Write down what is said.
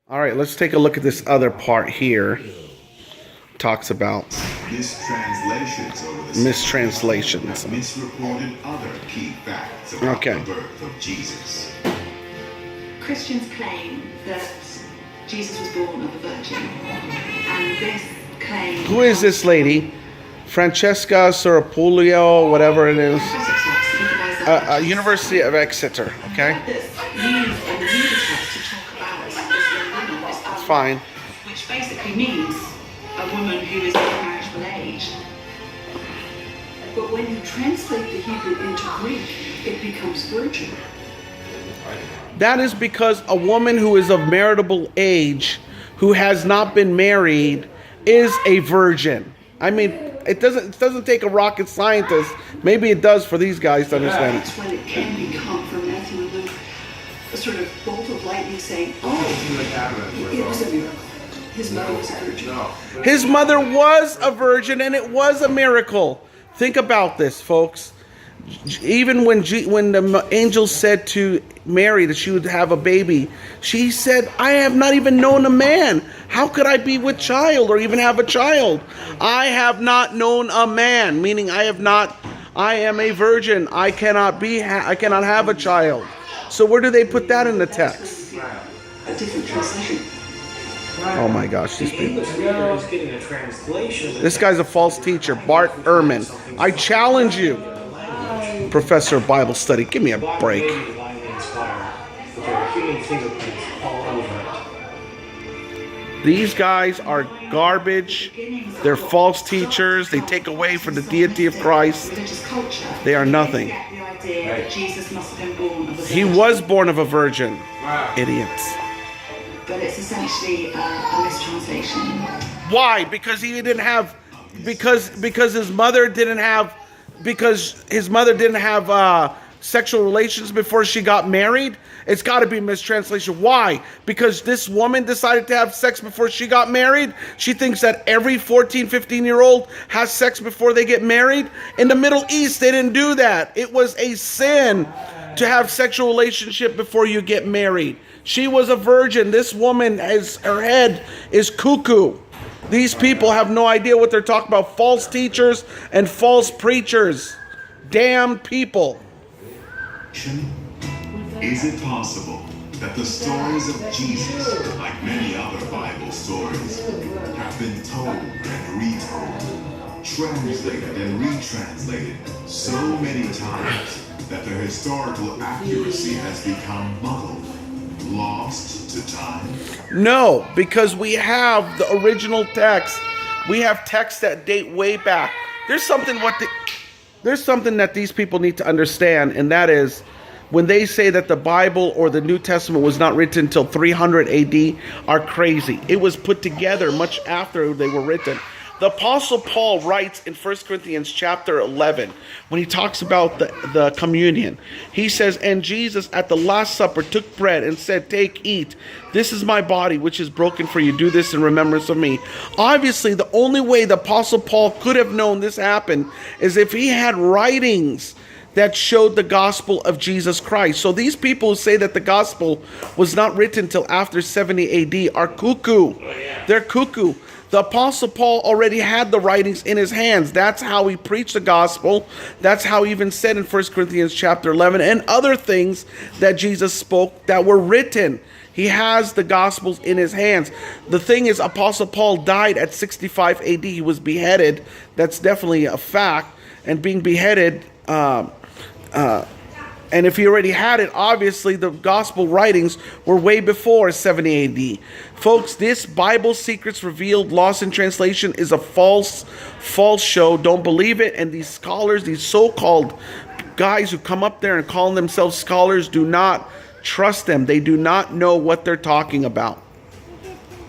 All right, let's take a look at this other part here. Talks about mistranslations. Misreported other key facts about the birth of Jesus. Christians claim that Jesus was born of a virgin, and this claim. Who is this lady? Francesca Soropolio, whatever it is. University of Exeter. Okay. It's fine. Which basically means a woman who is of marriageable age. But when you translate the Hebrew into Greek, it becomes virgin. That is because a woman who is of marriageable age, who has not been married, is a virgin. I mean, it doesn't take a rocket scientist. Maybe it does for these guys to understand it. That's when it can become for Matthew and Luke a sort of bolt of lightning saying, oh, it was a miracle. His mother was a virgin. His mother was a virgin, and it was a miracle. Think about this, folks. Even when the angel said to Mary that she would have a baby, she said, I have not even known a man. How could I be with child or even have a child? I have not known a man, meaning I am a virgin. I cannot have a child. So where do they put that in the text? A different translation. Oh my gosh, these people. Getting a translation. This guy's a false teacher, Bart Ehrman. I challenge you, Professor of Bible Study. Give me a break. These guys are garbage. They're false teachers. They take away from the deity of Christ. They are nothing. He was born of a virgin. Idiots. But it's essentially a mistranslation. Why? Because he didn't have, because his mother didn't have, sexual relations before she got married. It's got to be mistranslation. Why? Because this woman decided to have sex before she got married. She thinks that every 14, 15-year-old has sex before they get married. In the Middle East, they didn't do that. It was a sin to have sexual relationship before you get married. She was a virgin. This woman, her head is cuckoo. These people have no idea what they're talking about. False teachers and false preachers. Damn people. Is it possible that the stories of Jesus, like many other Bible stories, have been told and retold, translated and retranslated so many times that their historical accuracy has become muddled, lost to time? No, because we have the original text. We have texts that date way back. There's something that these people need to understand, and that is when they say that the Bible or the New Testament was not written until 300 AD are crazy. It was put together much after they were written. The Apostle Paul writes in 1 Corinthians chapter 11, when he talks about the communion, he says, and Jesus at the Last Supper took bread and said, take, eat. This is my body, which is broken for you. Do this in remembrance of me. Obviously, the only way the Apostle Paul could have known this happened is if he had writings that showed the gospel of Jesus Christ. So these people who say that the gospel was not written until after 70 AD are cuckoo. They're cuckoo. The Apostle Paul already had the writings in his hands. That's how he preached the gospel. That's how he even said in 1 Corinthians chapter 11 and other things that Jesus spoke that were written. He has the gospels in his hands. The thing is, Apostle Paul died at 65 AD. He was beheaded. That's definitely a fact. And being beheaded, and if he already had it, obviously the gospel writings were way before 70 AD. Folks, this Bible Secrets Revealed, Lost in Translation is a false show. Don't believe it. And these scholars, these so-called guys who come up there and call themselves scholars, do not trust them. They do not know what they're talking about.